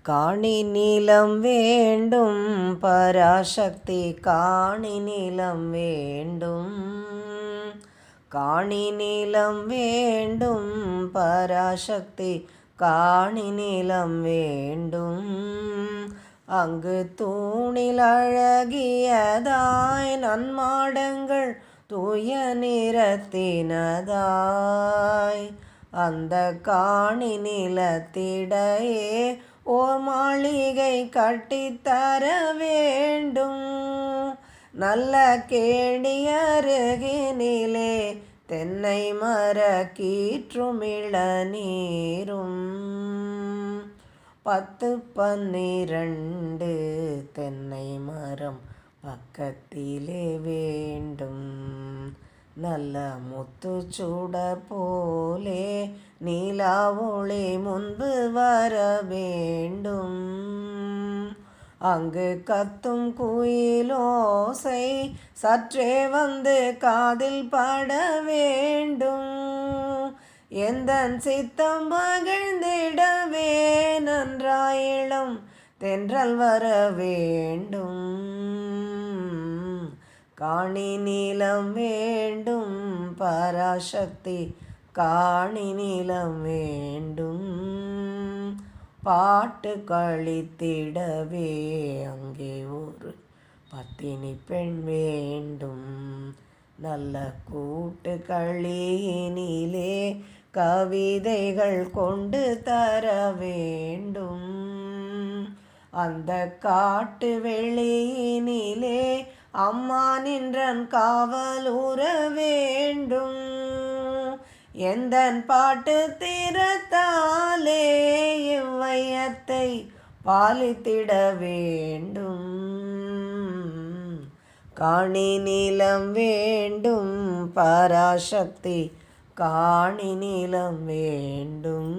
காணி நீளம் வேண்டும் பராசக்தி காணி நீளம் வேண்டும். காணி நீளம் வேண்டும் பராசக்தி காணி நீளம் வேண்டும். அங்கு தூணில் அழகியதாய் நன்மாடங்கள் தூய நிறத்தினதாய் அந்த காணி நிலத்திடையே ஓர் மாளிகை கட்டித்தர வேண்டும். நல்ல கேணியருகினிலே தென்னை மர கீற்றுமிள நீரும் 10-12 தென்னை மரம் பக்கத்திலே வேண்டும். நல்ல முத்துச்சூட போலே நீலா ஒளி முன்பு வர வேண்டும். அங்கு கத்தும் குயிலோசை சற்றே வந்து காதில் பட வேண்டும். எந்தன் சித்தம் மகிழ்ந்திடவே நன்றாயிளம் தென்றல் வர வேண்டும். காணி நீளம் வேண்டும் பராசக்தி காணி நீளம் வேண்டும். பாட்டு கழித்திடவே அங்கே ஒரு பத்தினி பெண் வேண்டும். நல்ல கூட்டு களியினிலே கவிதைகள் கொண்டு தர வேண்டும். அந்த காட்டு வெளியினிலே அம்மா நின்றன் காவலுற வேண்டும். எந்தன் பாட்டு திறத்தாலே இவ்வையத்தை பாலித்திட வேண்டும். காணி நீளம் வேண்டும் பராசக்தி காணி நீளம் வேண்டும்.